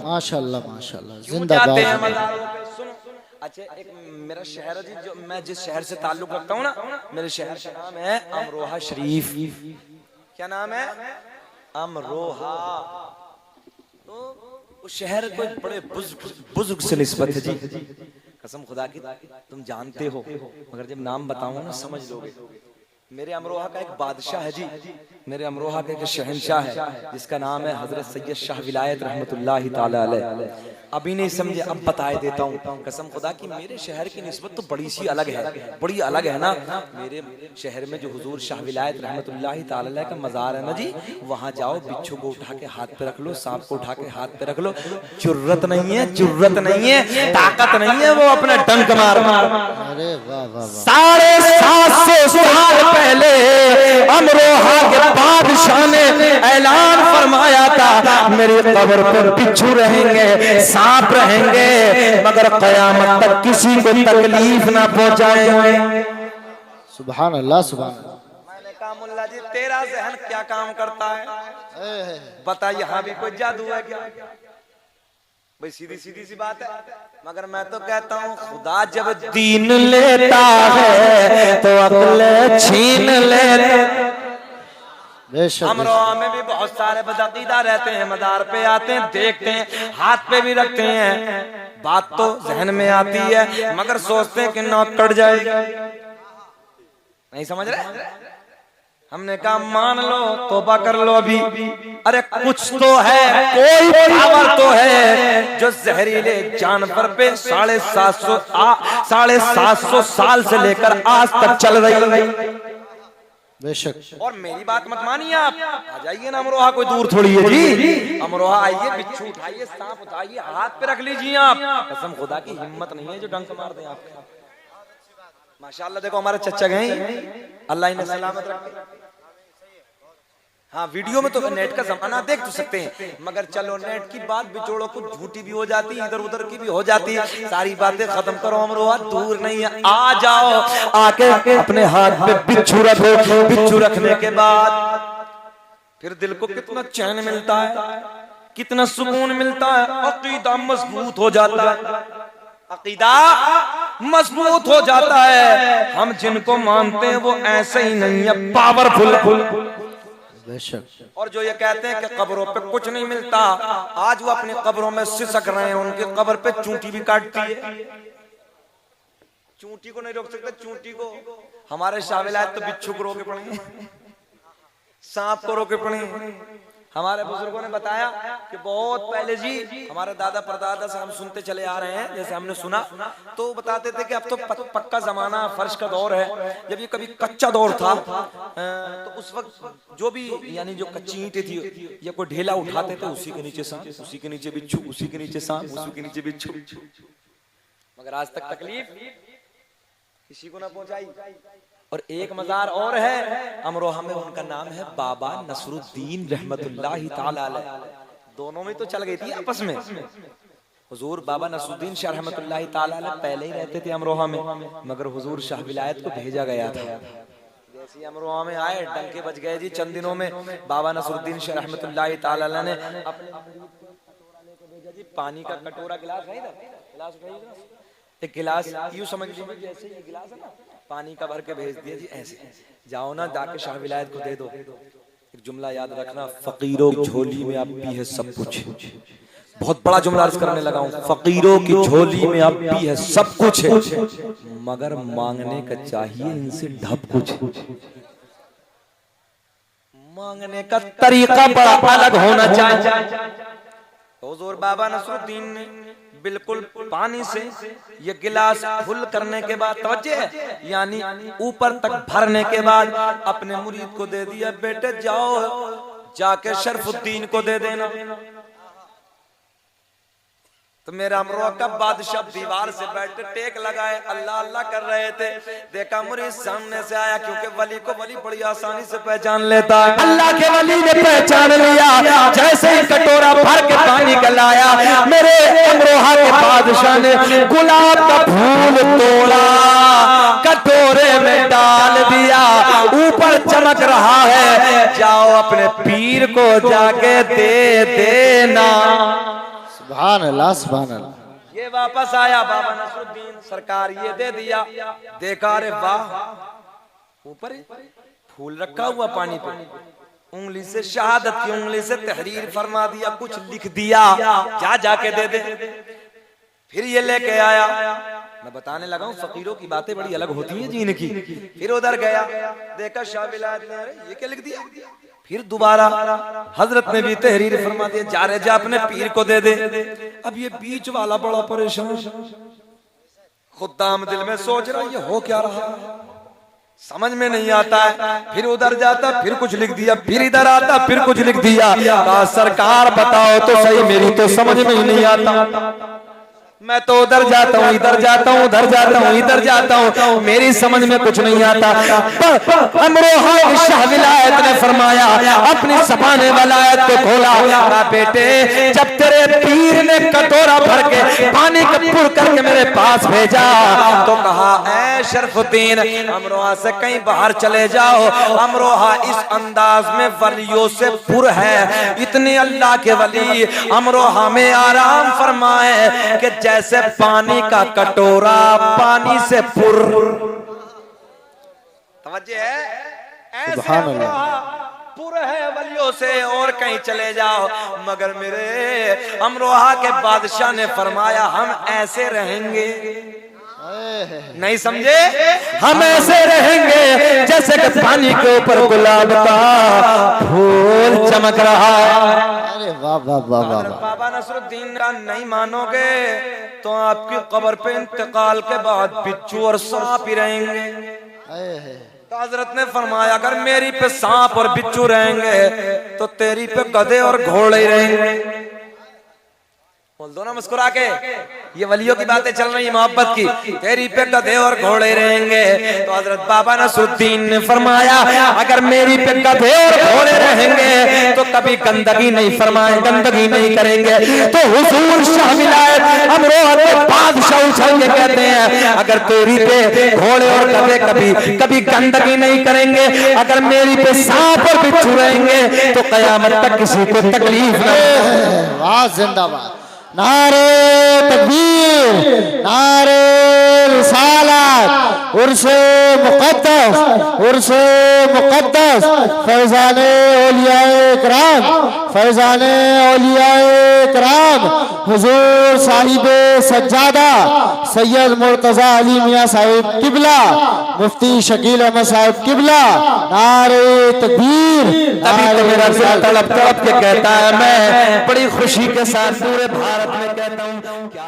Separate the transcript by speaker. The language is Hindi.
Speaker 1: माशाल्लाह माशाल्लाह,
Speaker 2: क्यों
Speaker 1: जिंदाबाद।
Speaker 2: जाते हैं मज़ारों पे? सुनो, अच्छा एक मेरा शहर है जी, जो मैं जिस शहर से ताल्लुक रखता हूँ ना, मेरे शहर का नाम है अमरोहा शरीफ। क्या नाम है? अमरोहा। तो उस शहर को बड़े बुजुर्ग से निस्बत है जी, कसम खुदा की तुम जानते हो, मगर जब नाम बताऊंगा ना समझ लोगे। मेरे अमरोहा का एक बादशाह है जी, मेरे अमरोहा का एक शहंशाह है जिसका नाम है हजरत सैयद शाह विलायत रहमतुल्लाहि ताला अलैह। अभी नहीं समझे, अब बताए देता हूँ। कसम खुदा की मेरे शहर की निस्बत तो बड़ी सी अलग है, बड़ी अलग है ना। मेरे शहर में जो हुजूर शाह विलायत रहमतुल्लाहि ताला अलैह का मज़ार है ना जी, वहाँ जाओ, बिच्छू को उठा के हाथ पे रख लो, सांप को उठा के हाथ पे रख लो, जुर्रत नहीं है, जुर्रत नहीं है, ताकत नहीं है, वो अपना डंक मार मार।
Speaker 1: अरे वाह वाह वाह।
Speaker 2: 750 साल पहले अमरोहा के बादशाह ने ऐलान फरमाया था, मेरी कब्र पर बिच्छू रहेंगे, सांप रहेंगे, मगर क़यामत तक किसी को तकलीफ ना पहुंचाएंगे।
Speaker 1: सुभान अल्लाह सुभान अल्लाह।
Speaker 2: मैंने कहा मुल्ला जी तेरा जहन क्या काम करता है, बता, यहाँ भी कोई जादू है क्या? भाई सीधी सीधी सी बात है, मगर मैं तो कहता हूँ खुदा जब दीन लेता है तो अक्ल छीन लेता। अमरोहा में भी बहुत सारे बदअकीदा रहते हैं, मदार पे आते हैं, देखते हैं, हाथ पे भी रखते हैं, बात तो जहन में आती है, मगर सोचते हैं कि नौक कट जाएगी। नहीं समझ रहे? हमने कहा मान लो, तौबा कर लो अभी। अरे कुछ तो है, कोई पावर तो है जो जहरीले जानवर पे 750 साल से लेकर आज तक चल रही है।
Speaker 1: बेशक।
Speaker 2: और मेरी बात मत मानिए आप, आ जाइए ना अमरोहा, कोई दूर थोड़ी है जी। अमरोहा आइए, बिच्छू उठाइए, सांप उठाइए, हाथ पे रख लीजिए आप। कसम खुदा की हिम्मत नहीं है जो डंक मार दे आपको। माशाल्लाह देखो हमारे चचा गए, अल्लाह इन्हें सलामत रखे। हाँ वीडियो में तो नेट का जमाना देख तो सकते हैं, मगर चलो नेट की बात बिचोड़ों को झूठी भी हो जाती है, इधर उधर की भी हो जाती है, सारी बातें खत्म करो। अमरोहा दूर नहीं है, आ जाओ, आके अपने हाथ पे बिच्छू रखो। बिच्छू रखने के बाद फिर दिल को कितना चैन मिलता है, कितना सुकून मिलता है, अकीदा मजबूत हो जाता है, अकीदा मजबूत हो जाता है। हम जिनको मानते हैं वो ऐसे ही नहीं है, पावरफुल।
Speaker 1: बेशक।
Speaker 2: और जो ये कहते हैं कि कब्रों पे कुछ नहीं मिलता, आज वो अपनी कब्रों में सिसक रहे हैं, उनकी कब्र पे चूंटी भी काटती है। चूंटी को नहीं रोक सकते, चूंटी को। हमारे शाह विलायत तो बिच्छू को रोके पड़े, सांप को रोके पड़े। हमारे बुजुर्गों ने बताया कि बहुत पहले जी, हमारे दादा परदादा से हम सुनते चले आ रहे हैं, जैसे हमने सुना तो बताते थे कि अब तो पक्का जमाना, फर्श का दौर है। जब ये कभी कच्चा दौर था तो उस वक्त जो भी यानी जो कच्ची ईंटें थी, या कोई ढेला उठाते थे, उसी के नीचे सांप, उसी के नीचे बिच्छू, उसी के नीचे सांप, उसी के नीचे बिच्छू। मगर आज तक तकलीफ किसी को ना पहुंचाई। और एक मज़ार और है अमरोहा में, उनका नाम है बाबा नसरुद्दीन रहमतुल्लाहि ताला अलैह। दोनों में तो चल गई थी आपस में। हुजूर बाबा नसरुद्दीन शाह रहमतुल्लाहि ताला अलैह पहले ही रहते थे अमरोहा में, मगर हुजूर शाह विलायत को भेजा गया था। जैसे अमरोहा में आए, डंके बज गए जी। चंद दिनों में बाबा नसरुद्दीन शाह रहमतुल्लाहि ताला अलैह ने अपने पानी का कटोरा, गिलास है इधर, गिलास उठाइएगा, एक गिलास यूं समझ लीजिए जैसे ये गिलास है ना, पानी का भर के भेज दिया जी। ऐसे जाओ ना, जाके शाह विलायत को दे दो। एक जुमला याद रखना, फकीरों की झोली में अब भी है सब कुछ। बहुत बड़ा जुमला अर्ज करने लगा हूं, फकीरों की झोली में अब भी है सब कुछ है, मगर मांगने का चाहिए इनसे ढब कुछ। मांगने का तरीका बड़ा अलग होना चाहिए। हुजूर बाबा नसरुद्दीन ने बिल्कुल पानी से ये गिलास फुल करने के बाद, तवज्जो है, यानी ऊपर तक भरने के बाद अपने मुरीद को दे दिया, बेटे जाओ जाके शरफुद्दीन को दे देना। तो मेरा अमरोहा का बादशाह दीवार से बैठे टेक लगाए, अल्लाह अल्लाह कर रहे थे। देखा मुरीद सामने से आया, क्योंकि वली को वली बड़ी आसानी से पहचान लेता है। अल्लाह के वली ने पहचान लिया, जैसे ही कटोरा भर के पानी का लाया, मेरे अमरोहा के बादशाह ने गुलाब का फूल तोड़ा, कटोरे में डाल दिया, ऊपर चमक रहा है, जाओ अपने पीर को जाके दे देना।
Speaker 1: सुभान अल्लाह सुभान अल्लाह।
Speaker 2: ये वापस आया बाबा नसरुद्दीन, सरकार ये दे दिया। देखा अरे वाह, ऊपर फूल रखा हुआ पानी पे, उंगली से शहादत की उंगली से तहरीर फरमा दिया, कुछ लिख दिया, जा जाके दे दे। फिर ये लेके आया, मैं बताने लगा हूँ फकीरों की बातें बड़ी अलग होती हैं जी इनकी। फिर उधर गया, देखा शाह विलायत ने, अरे ये क्या लिख दिया। फिर दोबारा हजरत ने भी तहरीर फरमा दिया, जा रे जा अपने पीर को दे दे। अब ये बीच वाला बड़ा परेशान, खुदाम दिल में सोच रहा ये हो क्या रहा, समझ में नहीं आता है। फिर उधर जाता, फिर कुछ लिख दिया, फिर इधर आता, फिर कुछ लिख दिया। कहा सरकार बताओ तो सही, मेरी तो समझ में ही नहीं आता। मैं तो उधर जाता हूँ, इधर जाता हूँ, उधर जाता हूँ, इधर जाता हूँ, मेरी समझ में कुछ नहीं आता। अमरोहा शाह विलायत ने फरमाया, अपनी ज़बान वलायत को खोला, कहा बेटे जब तेरे पीर ने कटोरा भर के पानी का पुर करके मेरे पास भेजा तो कहा ऐ शरफुद्दीन अमरोहा से कहीं बाहर चले जाओ। अमरोहा इस अंदाज में वलियों से पुर है, इतने अल्लाह के वली अमरोहा में आराम फरमाए कि जैसे पानी का कटोरा पानी से पुर। तवज्जो है, ऐसे अमरोहा पुर है वलियों से, और कहीं चले जाओ। मगर मेरे अमरोहा के बादशाह ने फरमाया हम ऐसे रहेंगे, नहीं समझे, हम ऐसे रहेंगे जैसे कि पानी के ऊपर गुलाब का फूल चमक रहा है।
Speaker 1: अरे वाह वाह वाह वाह वाह।
Speaker 2: बाबा नसरुद्दीन का नहीं मानोगे तो आपकी कब्र पे इंतकाल के बाद बिच्छू और सांप ही रहेंगे। तो हजरत ने फरमाया अगर मेरी पे सांप और बिच्छू रहेंगे तो तेरी पे गधे और घोड़े ही रहेंगे। बोल दो ना मुस्कुरा के, ये वलियों की बातें चल रही मोहब्बत की, तेरी पे गधे और घोड़े रहेंगे। तो हजरत बाबा नसरुद्दीन ने फरमाया अगर मेरी पे गधे और घोड़े रहेंगे तो कभी गंदगी नहीं फरमाए, गंदगी नहीं करेंगे। तो हुजूर शाह विलायत अमरोहा के बादशाह उछल के कहते हैं अगर तेरी पे घोड़े और गधे कभी कभी गंदगी नहीं करेंगे, अगर मेरी पे सांप और बिच्छू रहेंगे तो कयामत तक किसी को तकलीफ न हो।
Speaker 1: वाह जिंदाबाद। नारे तकबीर, नारे रिसालत, उर्से मुक़द्दस, उर्से मुक़द्दस, फैज़ाने औलियाए किराम, फैज़ाने औलियाए किराम, हुजूर साहिबे सज्जादा सैयद मुर्तज़ा अली मियाँ साहिब किबला, मुफ्ती शकील अहमद साहिब किबला। नारे तकबीर।
Speaker 2: तभी तो मेरा दिल तड़प तड़प के कहता है, मैं बड़ी खुशी के साथ पूरे भारत में कहता हूँ क्या